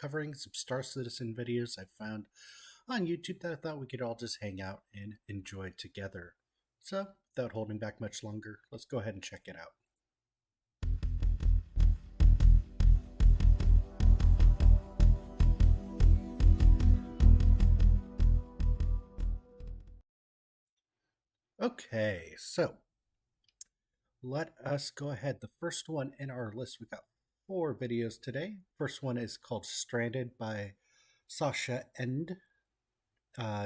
covering some Star Citizen videos I found on YouTube that I thought we could all just hang out and enjoy together. So, without holding back much longer, let's go ahead and check it out. Okay, so let us go ahead. The first one in our list, we got 4 videos today. First one is called Stranded by Sasha End.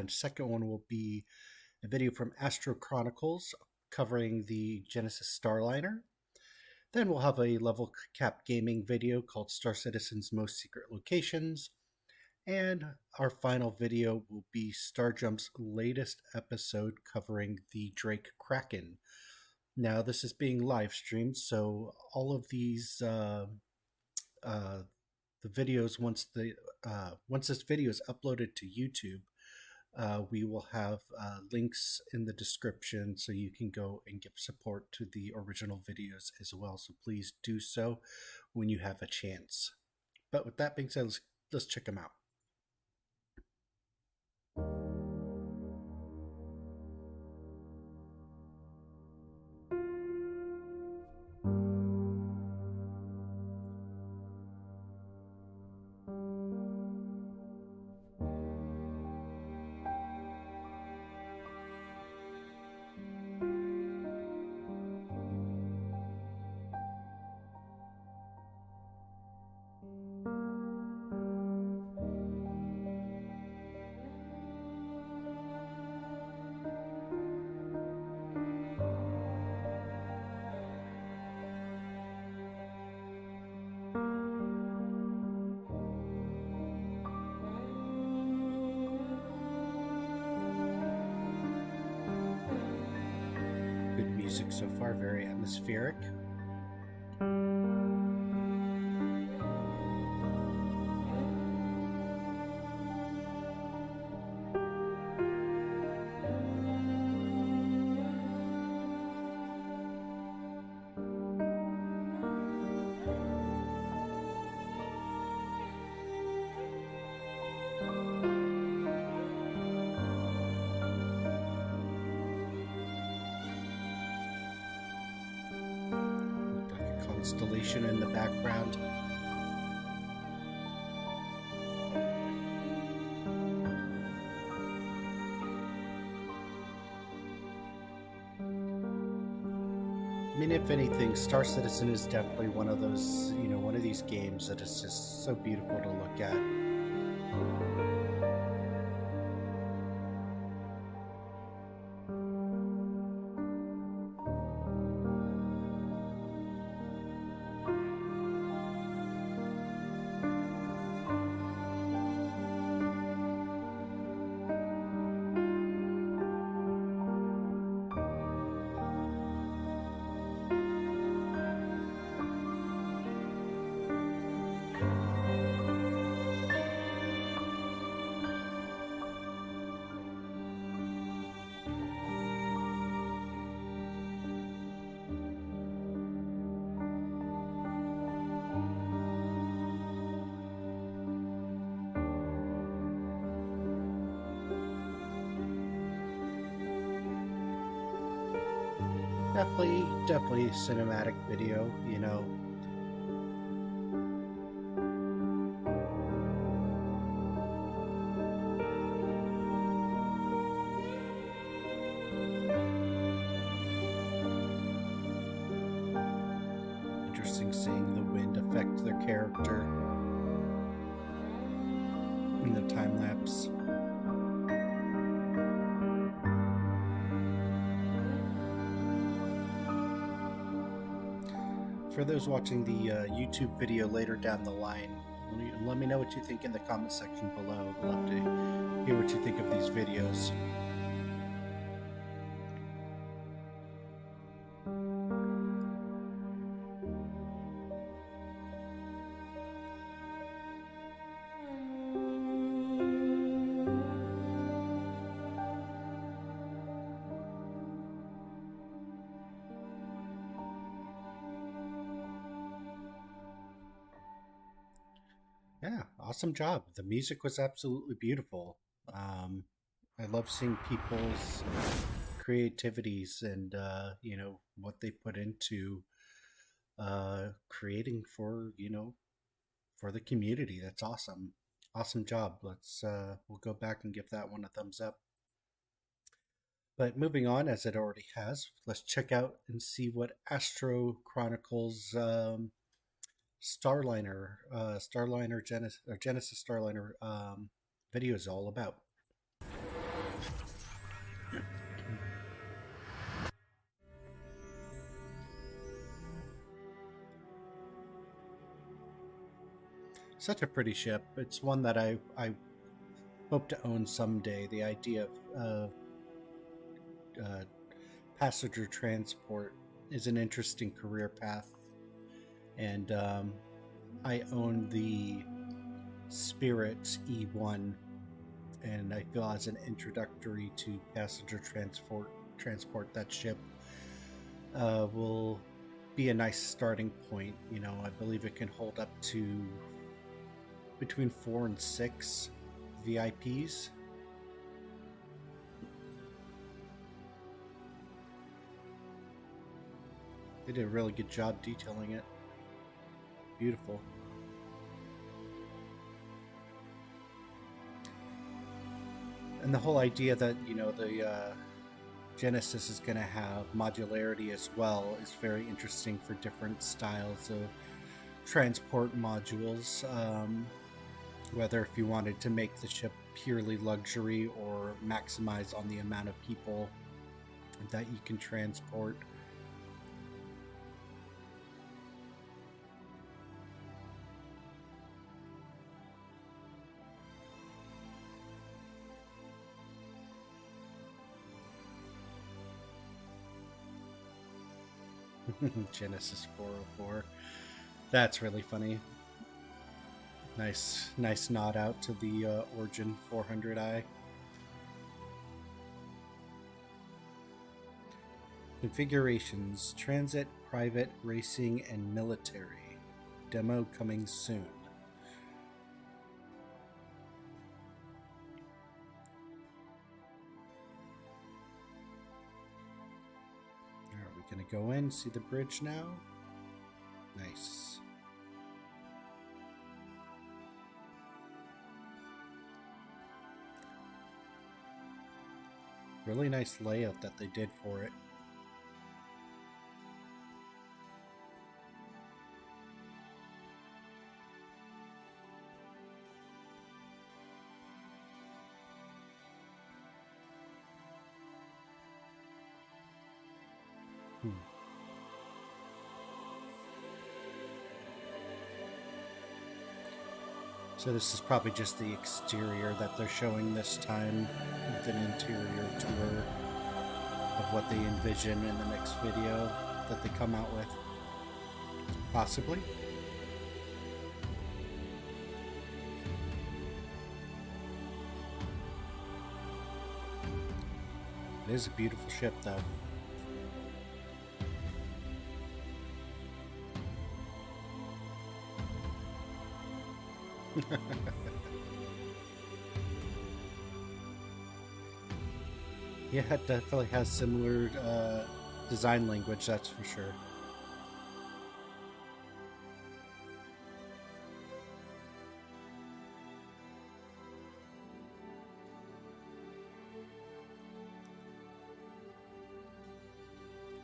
Second one will be a video from Astro Chronicles covering the Genesis Starliner. Then we'll have a level cap gaming video called Star Citizen's Most Secret Locations. And our final video will be Starjump's latest episode covering the Drake Kraken. Now, this is being live streamed, so all of these the videos, once this video is uploaded to YouTube, we will have links in the description so you can go and give support to the original videos as well. So please do so when you have a chance. But with that being said, let's check them out. Good music so far, very atmospheric. Installation in the background. I mean, if anything, Star Citizen is definitely one of those, one of these games that is just so beautiful to look at. Definitely cinematic video, Interesting seeing the wind affect their character in the time lapse. For those watching the YouTube video later down the line, let me know what you think in the comment section below. I'd love to hear what you think of these videos. Yeah, awesome job. The music was absolutely beautiful. I love seeing people's creativities and what they put into creating for for the community. That's awesome. Awesome job. We'll go back and give that one a thumbs up. But moving on, as it already has, let's check out and see what Astro Chronicles Genesis Starliner video is all about. Such a pretty ship. It's one that I hope to own someday. The idea of passenger transport is an interesting career path, and I own the Spirit E1, and I feel as an introductory to passenger transport, that ship will be a nice starting point. I believe it can hold up to between 4 and 6 VIPs. They did a really good job detailing it. Beautiful. And the whole idea that, the Genesis is going to have modularity as well is very interesting for different styles of transport modules. Whether if you wanted to make the ship purely luxury or maximize on the amount of people that you can transport. Genesis 404. That's really funny. Nice nod out to the Origin 400i. Configurations: transit, private, racing, and military. Demo coming soon. Are we gonna go in, see the bridge now? Nice. Really nice layout that they did for it. So this is probably just the exterior that they're showing this time, with an interior tour of what they envision in the next video that they come out with. Possibly. It is a beautiful ship, though. Yeah, it definitely has similar design language, that's for sure.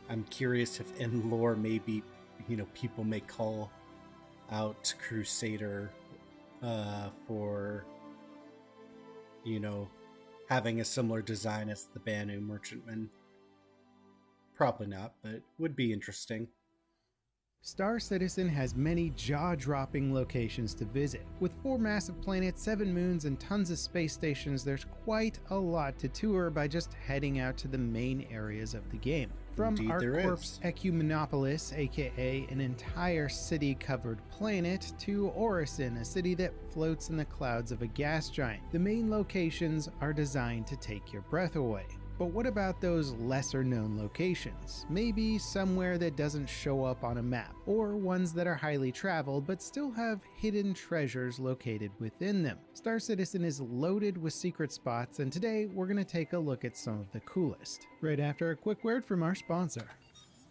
I'm curious if in lore maybe, people may call out Crusader for, having a similar design as the Banu Merchantman. Probably not, but would be interesting. Star Citizen has many jaw-dropping locations to visit. With 4 massive planets, 7 moons, and tons of space stations, there's quite a lot to tour by just heading out to the main areas of the game. From ArcCorp's Ecumenopolis, aka an entire city-covered planet, to Orison, a city that floats in the clouds of a gas giant. The main locations are designed to take your breath away. But what about those lesser known locations? Maybe somewhere that doesn't show up on a map, or ones that are highly traveled but still have hidden treasures located within them. Star Citizen is loaded with secret spots, and today we're going to take a look at some of the coolest. Right after a quick word from our sponsor.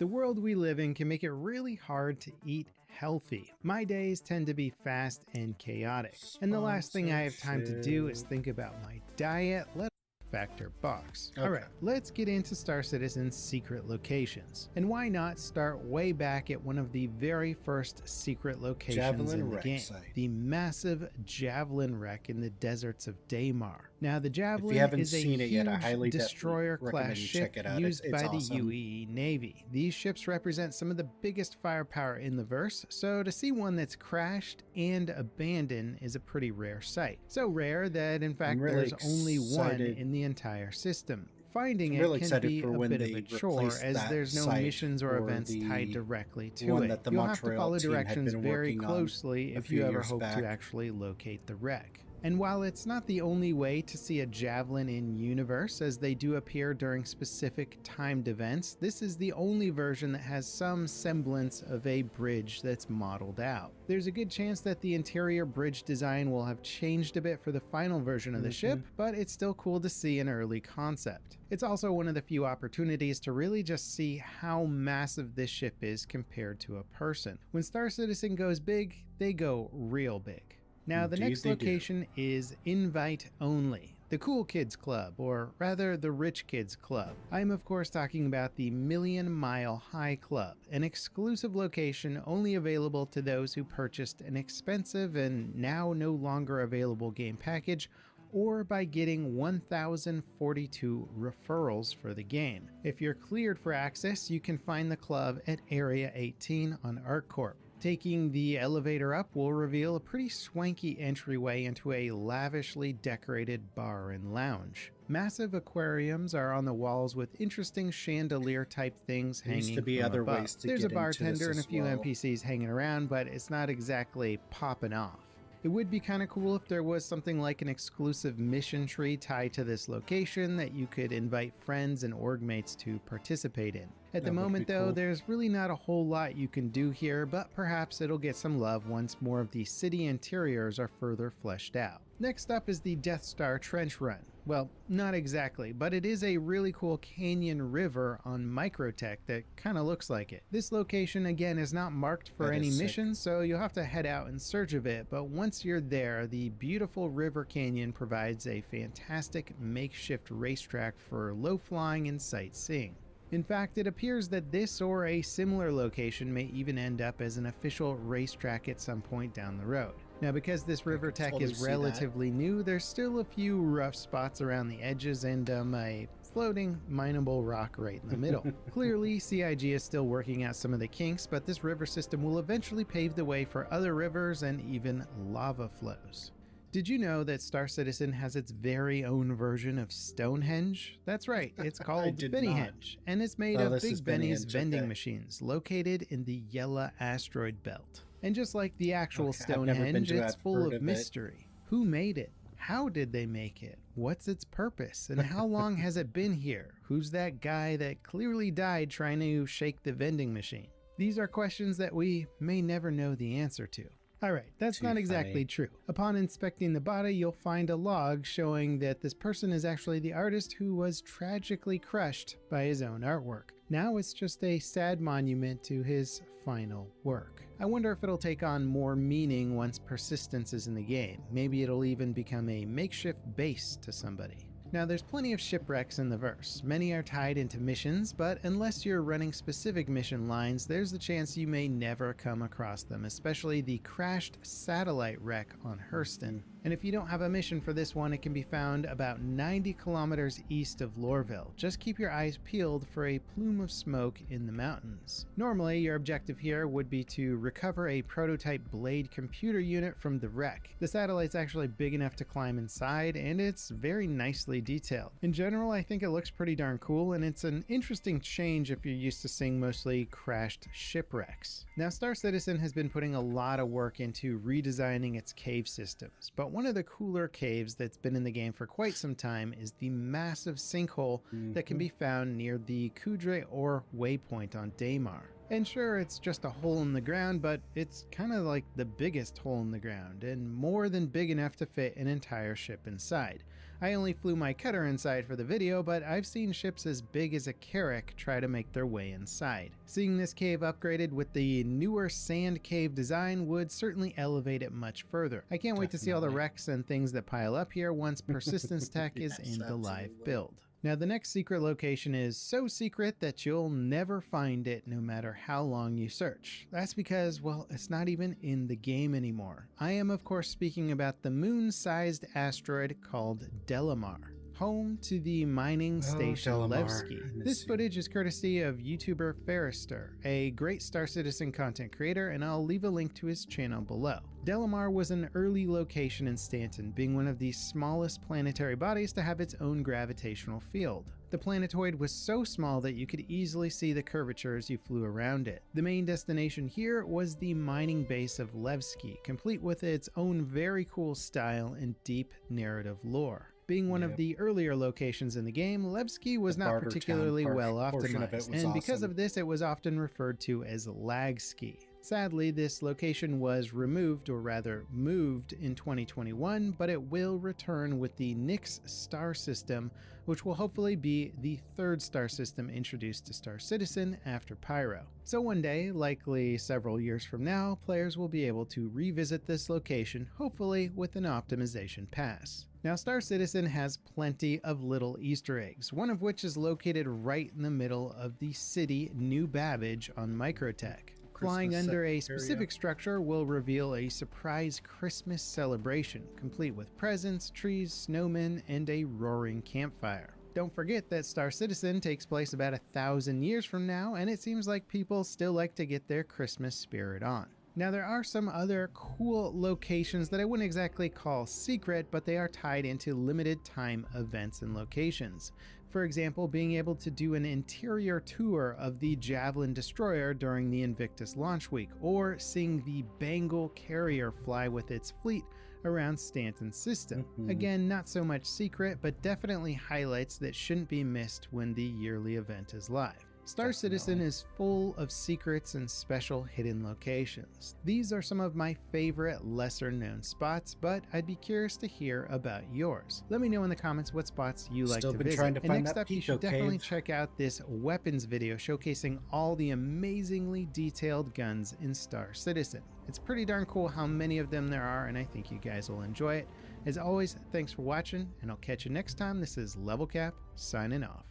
The world we live in can make it really hard to eat healthy. My days tend to be fast and chaotic, and the last thing I have time to do is think about my diet, let factor box. Okay. Alright, let's get into Star Citizen's secret locations. And why not start way back at one of the very first secret locations in the game, the massive Javelin wreck in the deserts of Daymar. Now the Javelin is a huge destroyer-class ship used by the UEE Navy. These ships represent some of the biggest firepower in the verse, so to see one that's crashed and abandoned is a pretty rare sight. So rare that in fact there's only one in the entire system. Finding it can be a bit of a chore, as there's no missions or events tied directly to it. You'll have to follow directions very closely if you ever hope to actually locate the wreck. And while it's not the only way to see a Javelin in universe, as they do appear during specific timed events, this is the only version that has some semblance of a bridge that's modeled out. There's a good chance that the interior bridge design will have changed a bit for the final version of the ship, but it's still cool to see an early concept. It's also one of the few opportunities to really just see how massive this ship is compared to a person. When Star Citizen goes big, they go real big. Now the next location is Invite Only, the Cool Kids Club, or rather the Rich Kids Club. I'm of course talking about the Million Mile High Club, an exclusive location only available to those who purchased an expensive and now no longer available game package, or by getting 1,042 referrals for the game. If you're cleared for access, you can find the club at Area 18 on ArcCorp. Taking the elevator up will reveal a pretty swanky entryway into a lavishly decorated bar and lounge. Massive aquariums are on the walls with interesting chandelier type things hanging from above. There's a bartender and a few NPCs hanging around, but it's not exactly popping off. It would be kind of cool if there was something like an exclusive mission tree tied to this location that you could invite friends and org mates to participate in. At the moment though, there's really not a whole lot you can do here, but perhaps it'll get some love once more of the city interiors are further fleshed out. Next up is the Death Star Trench Run. Well, not exactly, but it is a really cool canyon river on Microtech that kind of looks like it. This location again is not marked for any missions, so you'll have to head out in search of it, but once you're there, the beautiful river canyon provides a fantastic makeshift racetrack for low flying and sightseeing. In fact, it appears that this or a similar location may even end up as an official racetrack at some point down the road. Now, because this river tech is relatively new, there's still a few rough spots around the edges and a floating, mineable rock right in the middle. Clearly, CIG is still working out some of the kinks, but this river system will eventually pave the way for other rivers and even lava flows. Did you know that Star Citizen has its very own version of Stonehenge? That's right, it's called Bennyhenge, and it's made of Big Benny's vending machines located in the Yella asteroid belt. And just like the actual Stonehenge, it's full of mystery. Who made it? How did they make it? What's its purpose? And how long has it been here? Who's that guy that clearly died trying to shake the vending machine? These are questions that we may never know the answer to. Alright, that's not exactly true. Upon inspecting the body, you'll find a log showing that this person is actually the artist who was tragically crushed by his own artwork. Now it's just a sad monument to his final work. I wonder if it'll take on more meaning once persistence is in the game. Maybe it'll even become a makeshift base to somebody. Now there's plenty of shipwrecks in the verse. Many are tied into missions, but unless you're running specific mission lines, there's the chance you may never come across them, especially the crashed satellite wreck on Hurston. And if you don't have a mission for this one, it can be found about 90 kilometers east of Lorville. Just keep your eyes peeled for a plume of smoke in the mountains. Normally, your objective here would be to recover a prototype Blade computer unit from the wreck. The satellite's actually big enough to climb inside, and it's very nicely highly detailed. In general, I think it looks pretty darn cool, and it's an interesting change if you're used to seeing mostly crashed shipwrecks. Now, Star Citizen has been putting a lot of work into redesigning its cave systems, but one of the cooler caves that's been in the game for quite some time is the massive sinkhole that can be found near the Kudre Ore waypoint on Daymar. And sure, it's just a hole in the ground, but it's kind of like the biggest hole in the ground, and more than big enough to fit an entire ship inside. I only flew my cutter inside for the video, but I've seen ships as big as a Carrack try to make their way inside. Seeing this cave upgraded with the newer sand cave design would certainly elevate it much further. I can't wait to see all the wrecks and things that pile up here once persistence tech is in the live build. Now, the next secret location is so secret that you'll never find it no matter how long you search. That's because, well, it's not even in the game anymore. I am, of course, speaking about the moon-sized asteroid called Delamar, home to the mining station Levski. This footage is courtesy of YouTuber Ferrister, a great Star Citizen content creator, and I'll leave a link to his channel below. Delamar was an early location in Stanton, being one of the smallest planetary bodies to have its own gravitational field. The planetoid was so small that you could easily see the curvature as you flew around it. The main destination here was the mining base of Levski, complete with its own very cool style and deep narrative lore. Being one of the earlier locations in the game, Levski was not particularly well optimized, and because of this it was often referred to as Lagski. Sadly, this location was removed, or rather moved, in 2021, but it will return with the Nyx star system, which will hopefully be the third star system introduced to Star Citizen after Pyro. So one day, likely several years from now, players will be able to revisit this location, hopefully with an optimization pass. Now, Star Citizen has plenty of little Easter eggs, one of which is located right in the middle of the city New Babbage on Microtech. Flying under a specific structure will reveal a surprise Christmas celebration, complete with presents, trees, snowmen, and a roaring campfire. Don't forget that Star Citizen takes place about 1,000 years from now, and it seems like people still like to get their Christmas spirit on. Now, there are some other cool locations that I wouldn't exactly call secret, but they are tied into limited time events and locations. For example, being able to do an interior tour of the Javelin destroyer during the Invictus launch week, or seeing the Bengal carrier fly with its fleet around Stanton's system. Again, not so much secret, but definitely highlights that shouldn't be missed when the yearly event is live. Star Citizen is full of secrets and special hidden locations. These are some of my favorite lesser known spots, but I'd be curious to hear about yours. Let me know in the comments what spots you like to visit. And next up, you should definitely check out this weapons video showcasing all the amazingly detailed guns in Star Citizen. It's pretty darn cool how many of them there are, and I think you guys will enjoy it. As always, thanks for watching, and I'll catch you next time. This is LevelCap, signing off.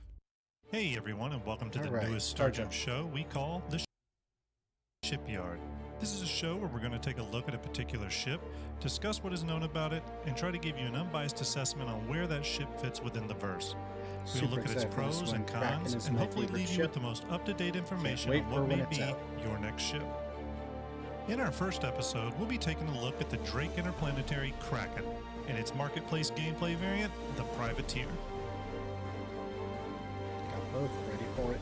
Hey everyone, and welcome to the newest Startup show we call the Shipyard. This is a show where we're going to take a look at a particular ship, discuss what is known about it, and try to give you an unbiased assessment on where that ship fits within the verse. We'll look at its pros and cons, and hopefully leave you with the most up-to-date information on what may be your next ship. In our first episode, we'll be taking a look at the Drake Interplanetary Kraken and its marketplace gameplay variant, the Privateer. Both ready for it.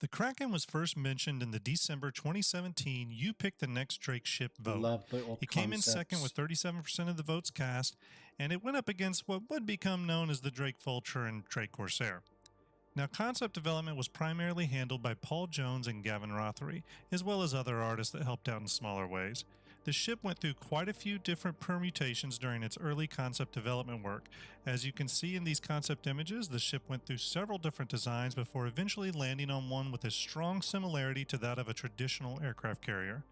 The Kraken was first mentioned in the December 2017 You Pick the Next Drake ship vote. It came in second with 37% of the votes cast, and it went up against what would become known as the Drake Vulture and Drake Corsair. Now, concept development was primarily handled by Paul Jones and Gavin Rothery, as well as other artists that helped out in smaller ways. The ship went through quite a few different permutations during its early concept development work. As you can see in these concept images, the ship went through several different designs before eventually landing on one with a strong similarity to that of a traditional aircraft carrier.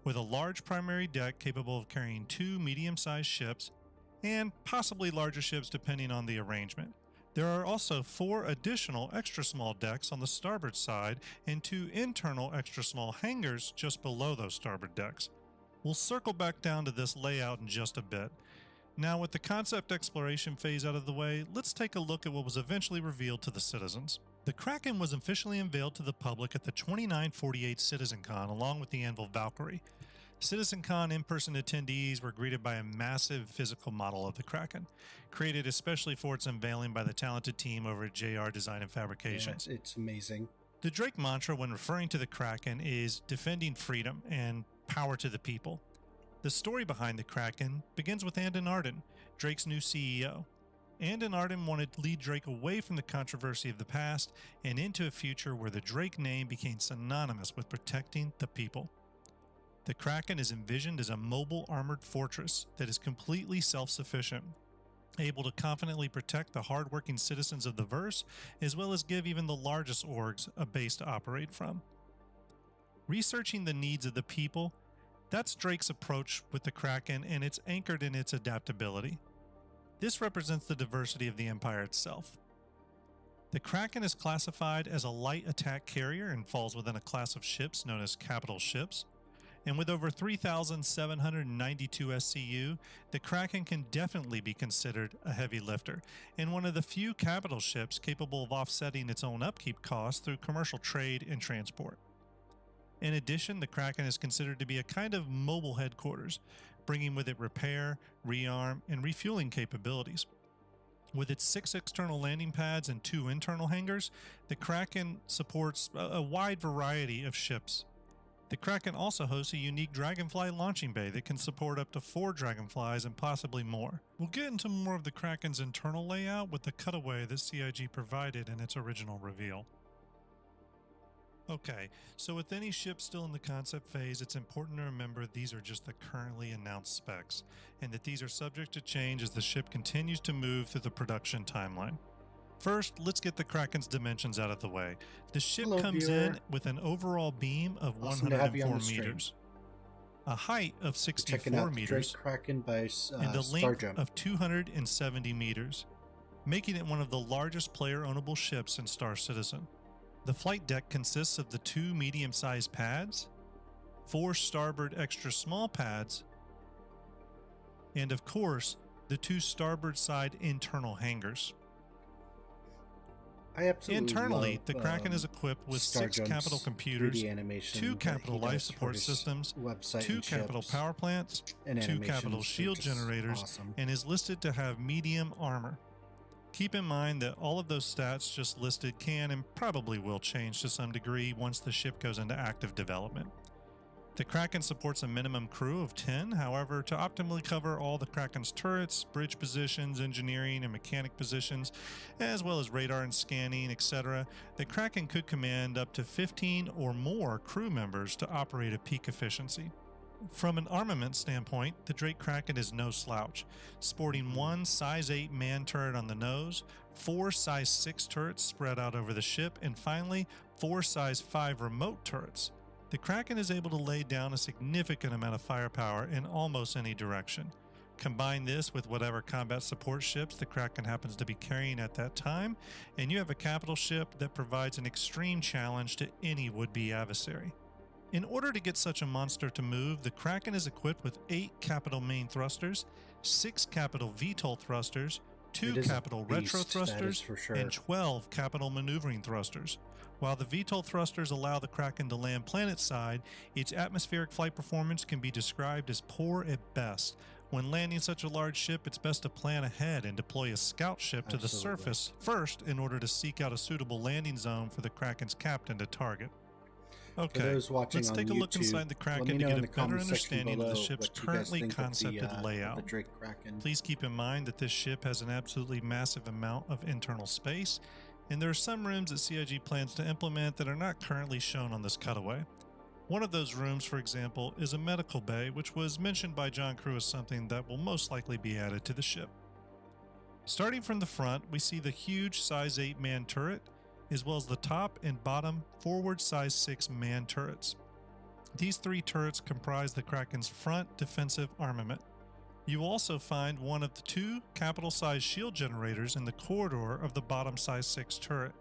With a large primary deck capable of carrying 2 medium-sized ships, and possibly larger ships depending on the arrangement. There are also 4 additional extra small decks on the starboard side and 2 internal extra small hangars just below those starboard decks. We'll circle back down to this layout in just a bit. Now, with the concept exploration phase out of the way, let's take a look at what was eventually revealed to the citizens. The Kraken was officially unveiled to the public at the 2948 CitizenCon along with the Anvil Valkyrie. CitizenCon in-person attendees were greeted by a massive physical model of the Kraken, created especially for its unveiling by the talented team over at JR Design and Fabrications. Yeah, it's amazing. The Drake mantra when referring to the Kraken is defending freedom and power to the people. The story behind the Kraken begins with Andon Arden, Drake's new CEO. Andon Arden wanted to lead Drake away from the controversy of the past and into a future where the Drake name became synonymous with protecting the people. The Kraken is envisioned as a mobile armored fortress that is completely self-sufficient, able to confidently protect the hard-working citizens of the verse, as well as give even the largest orgs a base to operate from. Researching the needs of the people, that's Drake's approach with the Kraken, and it's anchored in its adaptability. This represents the diversity of the Empire itself. The Kraken is classified as a light attack carrier and falls within a class of ships known as capital ships. And with over 3,792 SCU, the Kraken can definitely be considered a heavy lifter, and one of the few capital ships capable of offsetting its own upkeep costs through commercial trade and transport. In addition, the Kraken is considered to be a kind of mobile headquarters, bringing with it repair, rearm, and refueling capabilities. With its 6 external landing pads and 2 internal hangars, the Kraken supports a wide variety of ships. The Kraken also hosts a unique Dragonfly launching bay that can support up to 4 Dragonflies and possibly more. We'll get into more of the Kraken's internal layout with the cutaway that CIG provided in its original reveal. Okay, so with any ship still in the concept phase, it's important to remember these are just the currently announced specs, and that these are subject to change as the ship continues to move through the production timeline. First, let's get the Kraken's dimensions out of the way. The ship comes in with an overall beam of 104 meters, a height of 64 meters, Kraken by, and a length of 270 meters, making it one of the largest player-ownable ships in Star Citizen. The flight deck consists of the 2 medium-sized pads, 4 starboard extra small pads, and of course, the 2 starboard side internal hangars. Internally, the Kraken is equipped with 6 capital computers, 2 capital life support systems, 2 capital power plants, 2 capital shield generators, and is listed to have medium armor. Keep in mind that all of those stats just listed can and probably will change to some degree once the ship goes into active development. The Kraken supports a minimum crew of 10, however, to optimally cover all the Kraken's turrets, bridge positions, engineering and mechanic positions, as well as radar and scanning, etc., the Kraken could command up to 15 or more crew members to operate at peak efficiency. From an armament standpoint, the Drake Kraken is no slouch, sporting 1 size 8 man turret on the nose, 4 size 6 turrets spread out over the ship, and finally 4 size 5 remote turrets. The Kraken is able to lay down a significant amount of firepower in almost any direction. Combine this with whatever combat support ships the Kraken happens to be carrying at that time, and you have a capital ship that provides an extreme challenge to any would-be adversary. In order to get such a monster to move, the Kraken is equipped with 8 capital main thrusters, 6 capital VTOL thrusters, 2 capital retro thrusters, and 12 capital maneuvering thrusters. While the VTOL thrusters allow the Kraken to land planet-side, its atmospheric flight performance can be described as poor at best. When landing such a large ship, it's best to plan ahead and deploy a scout ship to the surface first in order to seek out a suitable landing zone for the Kraken's captain to target. Okay, let's take a look inside the Kraken to get a better understanding of the ship's currently concepted layout. Please keep in mind that this ship has an absolutely massive amount of internal space, and there are some rooms that CIG plans to implement that are not currently shown on this cutaway. One of those rooms, for example, is a medical bay, which was mentioned by John Crew as something that will most likely be added to the ship. Starting from the front, we see the huge size 8 man turret, as well as the top and bottom forward size 6 man turrets. These 3 turrets comprise the Kraken's front defensive armament. You will also find one of the 2 capital size shield generators in the corridor of the bottom size 6 turret.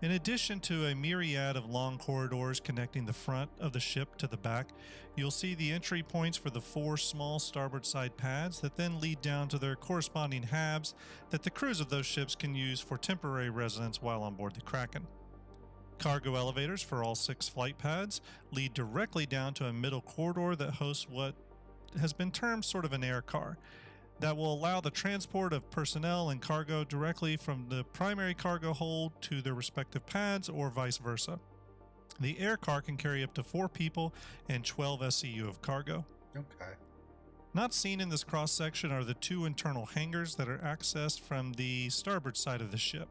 In addition to a myriad of long corridors connecting the front of the ship to the back, you'll see the entry points for the 4 small starboard side pads that then lead down to their corresponding habs that the crews of those ships can use for temporary residence while on board the Kraken. Cargo elevators for all 6 flight pads lead directly down to a middle corridor that hosts what has been termed sort of an air car that will allow the transport of personnel and cargo directly from the primary cargo hold to their respective pads or vice versa. The air car can carry up to 4 people and 12 SCU of cargo. Okay. Not seen in this cross section are the 2 internal hangars that are accessed from the starboard side of the ship.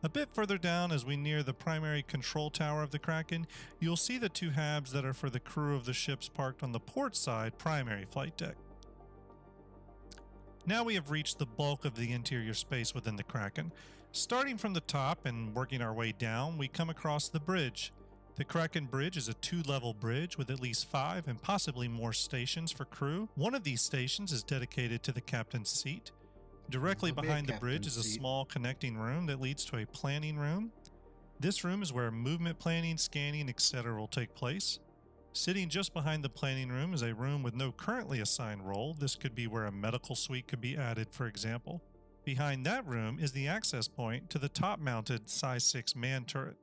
A bit further down, as we near the primary control tower of the Kraken, you'll see the 2 habs that are for the crew of the ships parked on the port side primary flight deck. Now we have reached the bulk of the interior space within the Kraken. Starting from the top and working our way down, we come across the bridge. The Kraken Bridge is a 2-level bridge with at least 5 and possibly more stations for crew. One of these stations is dedicated to the captain's seat. Directly behind the bridge is a small connecting room that leads to a planning room. This room is where movement planning, scanning, etc. will take place. Sitting just behind the planning room is a room with no currently assigned role. This could be where a medical suite could be added, for example. Behind that room is the access point to the top-mounted size 6 man turret.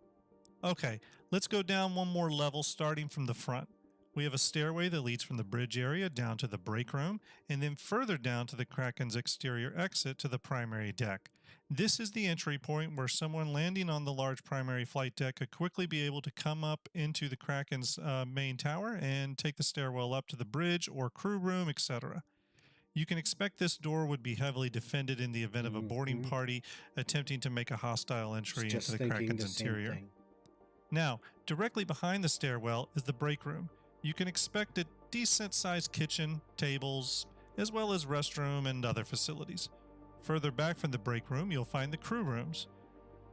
Okay, let's go down one more level starting from the front. We have a stairway that leads from the bridge area down to the break room, and then further down to the Kraken's exterior exit to the primary deck. This is the entry point where someone landing on the large primary flight deck could quickly be able to come up into the Kraken's main tower and take the stairwell up to the bridge or crew room, etc. You can expect this door would be heavily defended in the event of a boarding party attempting to make a hostile entry into the Kraken's interior. Now, directly behind the stairwell is the break room. You can expect a decent-sized kitchen, tables, as well as restroom and other facilities. Further back from the break room, you'll find the crew rooms,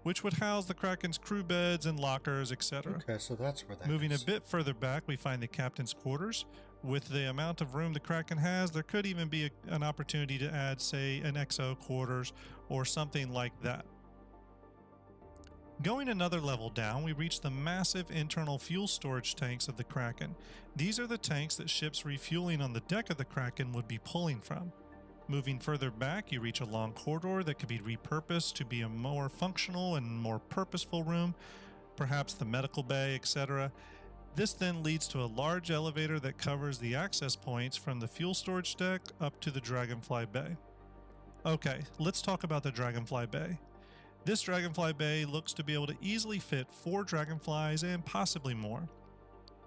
which would house the Kraken's crew beds and lockers, etc. Okay, so that's where that Moving is. a bit further back, we find the captain's quarters. With the amount of room the Kraken has, there could even be an opportunity to add, say, an XO quarters or something like that. Going another level down, we reach the massive internal fuel storage tanks of the Kraken. These are the tanks that ships refueling on the deck of the Kraken would be pulling from. Moving further back, you reach a long corridor that could be repurposed to be a more functional and more purposeful room, perhaps the medical bay, etc. This then leads to a large elevator that covers the access points from the fuel storage deck up to the Dragonfly Bay. Okay, let's talk about the Dragonfly Bay. This Dragonfly Bay looks to be able to easily fit 4 Dragonflies and possibly more.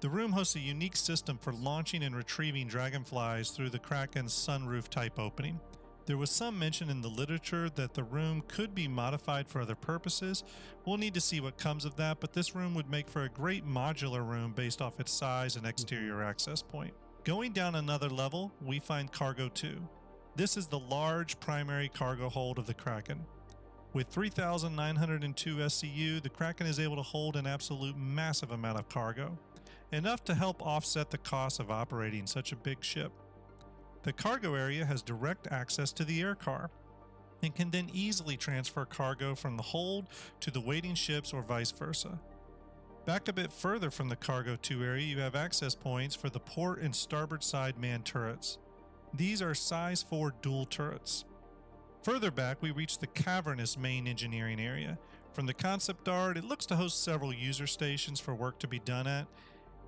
The room hosts a unique system for launching and retrieving Dragonflies through the Kraken's sunroof type opening. There was some mention in the literature that the room could be modified for other purposes. We'll need to see what comes of that, but this room would make for a great modular room based off its size and exterior access point. Going down another level, we find Cargo 2. This is the large primary cargo hold of the Kraken. With 3,902 SCU, the Kraken is able to hold an absolute massive amount of cargo, enough to help offset the cost of operating such a big ship. The cargo area has direct access to the air car, and can then easily transfer cargo from the hold to the waiting ships or vice versa. Back a bit further from the Cargo 2 area, you have access points for the port and starboard side man turrets. These are size 4 dual turrets. Further back, we reach the cavernous main engineering area. From the concept art, it looks to host several user stations for work to be done at,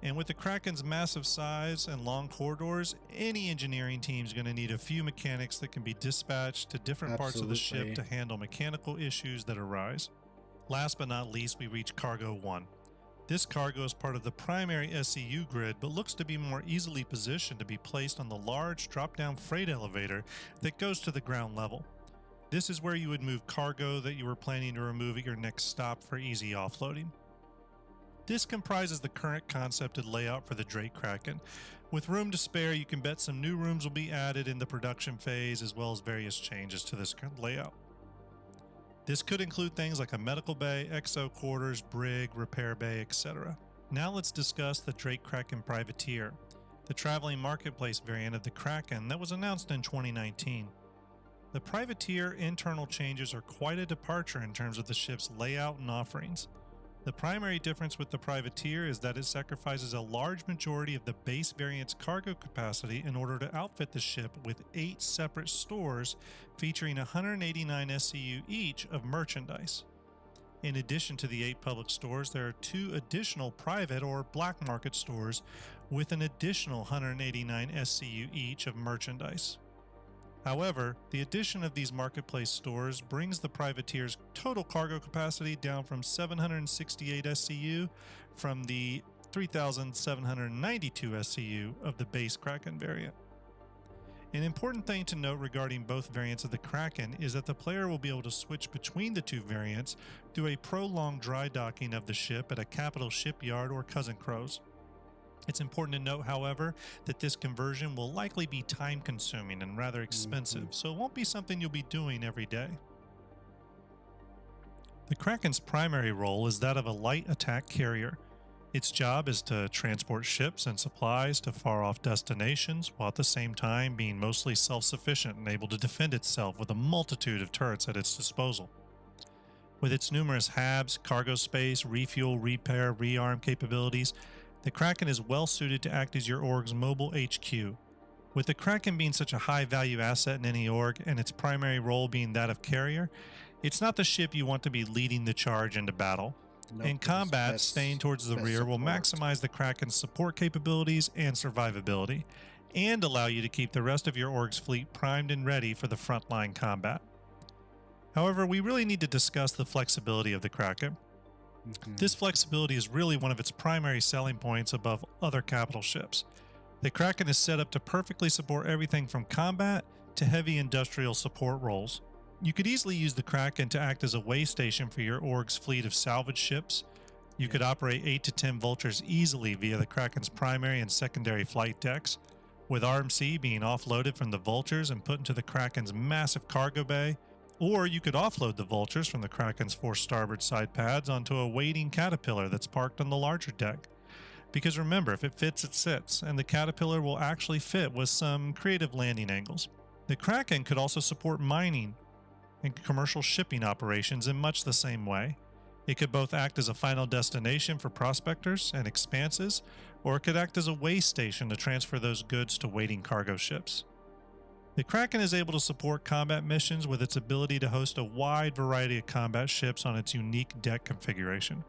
and with the Kraken's massive size and long corridors, any engineering team is going to need a few mechanics that can be dispatched to different parts of the ship to handle mechanical issues that arise. Last but not least, we reach Cargo 1. This cargo is part of the primary SCU grid, but looks to be more easily positioned to be placed on the large drop-down freight elevator that goes to the ground level. This is where you would move cargo that you were planning to remove at your next stop for easy offloading. This comprises the current concepted layout for the Drake Kraken. With room to spare, you can bet some new rooms will be added in the production phase, as well as various changes to this layout. This could include things like a medical bay, XO quarters, brig, repair bay, etc. Now let's discuss the Drake Kraken Privateer, the traveling marketplace variant of the Kraken that was announced in 2019. The privateer internal changes are quite a departure in terms of the ship's layout and offerings. The primary difference with the privateer is that it sacrifices a large majority of the base variant's cargo capacity in order to outfit the ship with 8 separate stores featuring 189 SCU each of merchandise. In addition to the 8 public stores, there are 2 additional private or black market stores with an additional 189 SCU each of merchandise. However, the addition of these marketplace stores brings the privateer's total cargo capacity down from 768 SCU from the 3,792 SCU of the base Kraken variant. An important thing to note regarding both variants of the Kraken is that the player will be able to switch between the 2 variants through a prolonged dry docking of the ship at a capital shipyard or Cousin Crows. It's important to note, however, that this conversion will likely be time-consuming and rather expensive, so it won't be something you'll be doing every day. The Kraken's primary role is that of a light attack carrier. Its job is to transport ships and supplies to far-off destinations, while at the same time being mostly self-sufficient and able to defend itself with a multitude of turrets at its disposal. With its numerous HABs, cargo space, refuel, repair, rearm capabilities, the Kraken is well suited to act as your org's mobile HQ. With the Kraken being such a high value asset in any org and its primary role being that of carrier, it's not the ship you want to be leading the charge into battle. In combat, staying towards the rear will maximize the Kraken's support capabilities and survivability, and allow you to keep the rest of your org's fleet primed and ready for the frontline combat. However, we really need to discuss the flexibility of the Kraken. This flexibility is really one of its primary selling points above other capital ships. The Kraken is set up to perfectly support everything from combat to heavy industrial support roles. You could easily use the Kraken to act as a way station for your org's fleet of salvage ships. You could operate 8 to 10 Vultures easily via the Kraken's primary and secondary flight decks, with RMC being offloaded from the Vultures and put into the Kraken's massive cargo bay. Or you could offload the Vultures from the Kraken's 4 starboard side pads onto a waiting Caterpillar that's parked on the larger deck. Because remember, if it fits, it sits, and the Caterpillar will actually fit with some creative landing angles. The Kraken could also support mining and commercial shipping operations in much the same way. It could both act as a final destination for prospectors and expanses, or it could act as a way station to transfer those goods to waiting cargo ships. The Kraken is able to support combat missions with its ability to host a wide variety of combat ships on its unique deck configuration.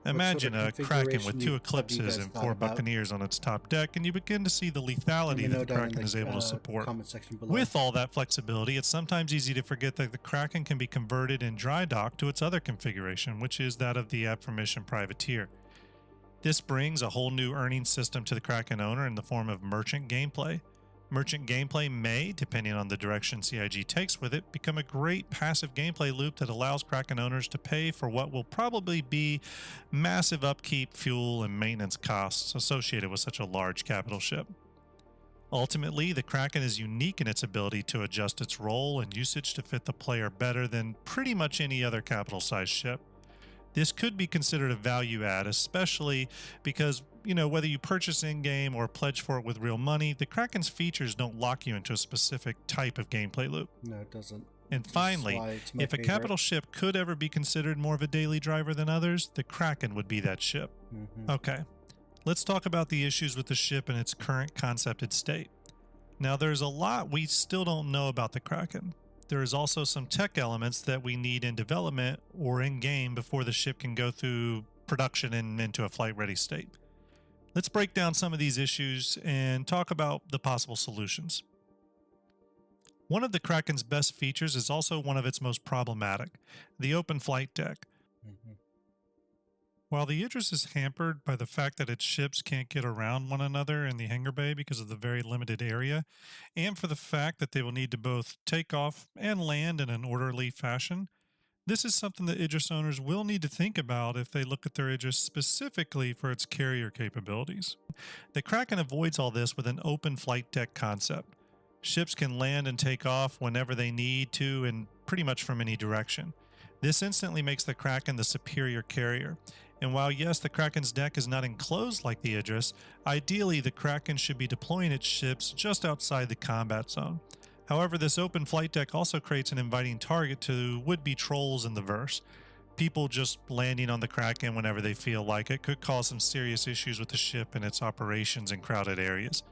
Imagine a Kraken with 2 Eclipses and 4 Buccaneers on its top deck, and you begin to see the lethality that the Kraken is able to support. With all that flexibility, it's sometimes easy to forget that the Kraken can be converted in dry dock to its other configuration, which is that of the aforementioned privateer. This brings a whole new earning system to the Kraken owner in the form of merchant gameplay. Merchant gameplay may, depending on the direction CIG takes with it, become a great passive gameplay loop that allows Kraken owners to pay for what will probably be massive upkeep, fuel, and maintenance costs associated with such a large capital ship. Ultimately, the Kraken is unique in its ability to adjust its role and usage to fit the player better than pretty much any other capital-sized ship. This could be considered a value add, especially because, whether you purchase in-game or pledge for it with real money, the Kraken's features don't lock you into a specific type of gameplay loop. No, it doesn't. And finally, if a capital ship could ever be considered more of a daily driver than others, the Kraken would be that ship. Okay, let's talk about the issues with the ship in its current concepted state. Now, there's a lot we still don't know about the Kraken. There is also some tech elements that we need in development or in-game before the ship can go through production and into a flight-ready state. Let's break down some of these issues and talk about the possible solutions. One of the Kraken's best features is also one of its most problematic, the open flight deck. While the Idris is hampered by the fact that its ships can't get around one another in the hangar bay because of the very limited area, and for the fact that they will need to both take off and land in an orderly fashion, this is something that Idris owners will need to think about if they look at their Idris specifically for its carrier capabilities. The Kraken avoids all this with an open flight deck concept. Ships can land and take off whenever they need to and pretty much from any direction. This instantly makes the Kraken the superior carrier. And while yes, the Kraken's deck is not enclosed like the Idris, ideally the Kraken should be deploying its ships just outside the combat zone. However, this open flight deck also creates an inviting target to would-be trolls in the verse. People just landing on the Kraken whenever they feel like it could cause some serious issues with the ship and its operations in crowded areas.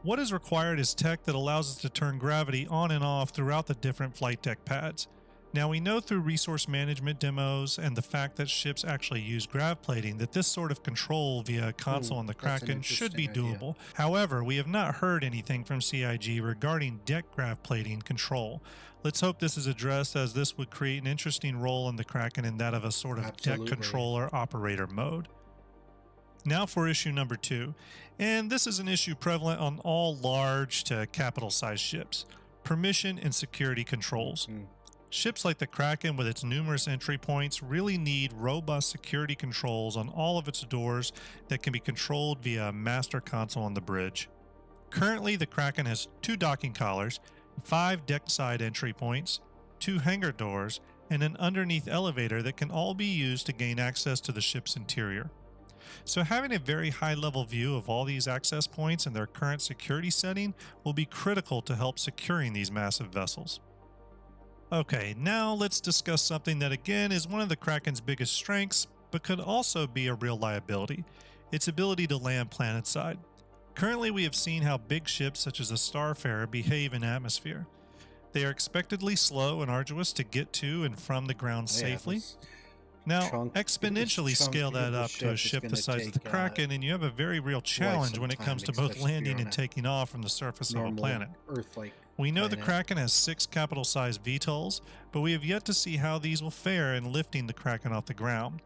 What is required is tech that allows us to turn gravity on and off throughout the different flight deck pads. Now, we know through resource management demos and the fact that ships actually use grav plating that this sort of control via a console on the Kraken should be doable. Idea. However, we have not heard anything from CIG regarding deck grav plating control. Let's hope this is addressed, as this would create an interesting role in the Kraken in that of a sort of deck controller operator mode. Now for issue number 2, and this is an issue prevalent on all large to capital size ships: permission and security controls. Ships like the Kraken, with its numerous entry points, really need robust security controls on all of its doors that can be controlled via a master console on the bridge. Currently, the Kraken has 2 docking collars, 5 deck side entry points, 2 hangar doors, and an underneath elevator that can all be used to gain access to the ship's interior. So having a very high-level view of all these access points and their current security setting will be critical to help securing these massive vessels. Okay, now let's discuss something that again is one of the Kraken's biggest strengths, but could also be a real liability: its ability to land planetside. Currently, we have seen how big ships such as a Starfarer behave in atmosphere. They are expectedly slow and arduous to get to and from the ground safely. Now, exponentially scale that up to a ship the size of the Kraken, and you have a very real challenge when it comes to both landing and taking off from the surface of a planet. We know the Kraken has 6 capital-sized VTOLs, but we have yet to see how these will fare in lifting the Kraken off the ground.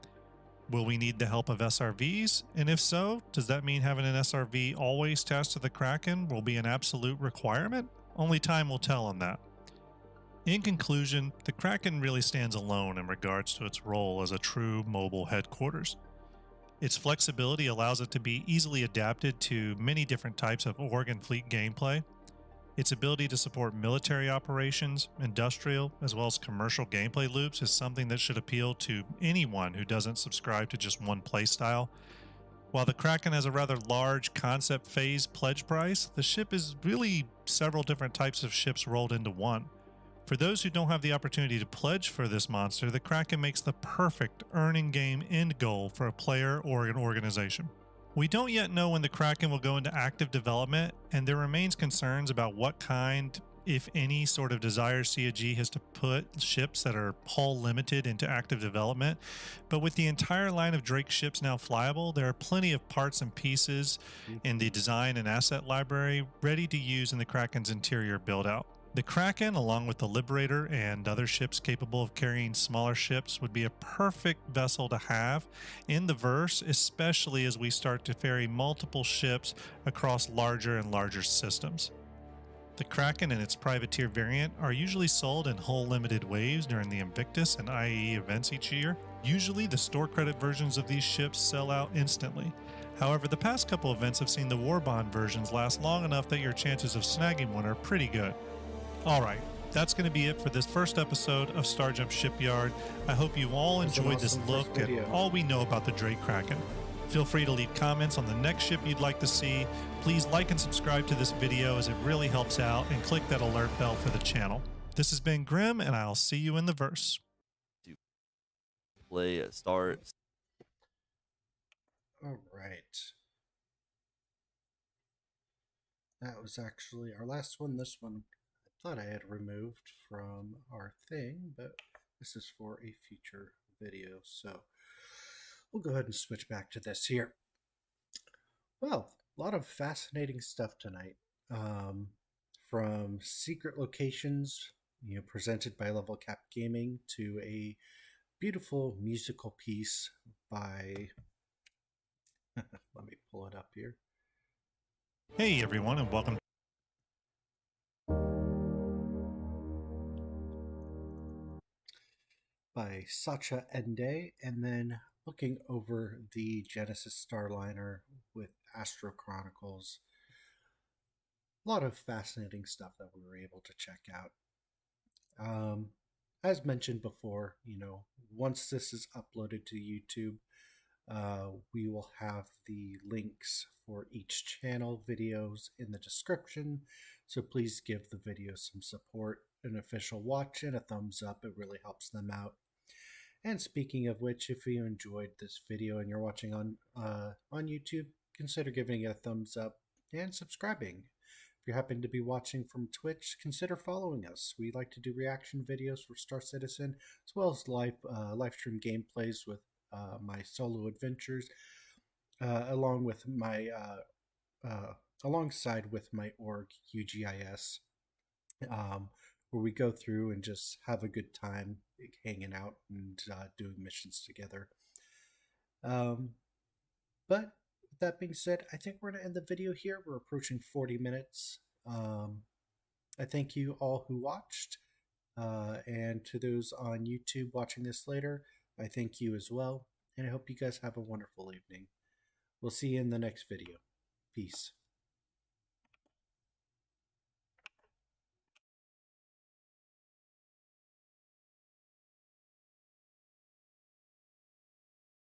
Will we need the help of SRVs? And if so, does that mean having an SRV always attached to the Kraken will be an absolute requirement? Only time will tell on that. In conclusion, the Kraken really stands alone in regards to its role as a true mobile headquarters. Its flexibility allows it to be easily adapted to many different types of org and fleet gameplay. Its ability to support military operations, industrial, as well as commercial gameplay loops is something that should appeal to anyone who doesn't subscribe to just one playstyle. While the Kraken has a rather large concept phase pledge price, the ship is really several different types of ships rolled into one. For those who don't have the opportunity to pledge for this monster, the Kraken makes the perfect earning game end goal for a player or an organization. We don't yet know when the Kraken will go into active development, and there remains concerns about what kind, if any, sort of desire CIG has to put ships that are hull limited into active development. But with the entire line of Drake ships now flyable, there are plenty of parts and pieces in the design and asset library ready to use in the Kraken's interior build-out. The Kraken, along with the Liberator and other ships capable of carrying smaller ships, would be a perfect vessel to have in the verse, especially as we start to ferry multiple ships across larger and larger systems. The Kraken and its privateer variant are usually sold in hull limited waves during the Invictus and IAE events each year. Usually the store credit versions of these ships sell out instantly. However, the past couple events have seen the Warbond versions last long enough that your chances of snagging one are pretty good. Alright, that's going to be it for this first episode of Starjump Shipyard. I hope you all enjoyed this look at all we know about the Drake Kraken. Feel free to leave comments on the next ship you'd like to see. Please like and subscribe to this video, as it really helps out, and click that alert bell for the channel. This has been Grim, and I'll see you in the verse. To play it starts. Alright. That was actually our last one. This one I thought I had removed from our thing, but this is for a future video, so we'll go ahead and switch back to this here. Well, a lot of fascinating stuff tonight, from secret locations, presented by Level Cap Gaming, to a beautiful musical piece by let me pull it up here. Hey everyone, and welcome by Sacha Ende, and then looking over the Genesis Starliner with Astro Chronicles. A lot of fascinating stuff that we were able to check out. As mentioned before, once this is uploaded to YouTube, We will have the links for each channel videos in the description, so please give the video some support, an official watch, and a thumbs up. It really helps them out. And speaking of which, if you enjoyed this video and you're watching on YouTube, consider giving it a thumbs up and subscribing. If you happen to be watching from Twitch, consider following us. We like to do reaction videos for Star Citizen, as well as live stream gameplays with my solo adventures, along with my alongside with my org UGIS, where we go through and just have a good time hanging out and doing missions together. But with that being said, I think we're going to end the video here. We're approaching 40 minutes. I thank you all who watched, and to those on YouTube watching this later, I thank you as well, and I hope you guys have a wonderful evening. We'll see you in the next video. Peace.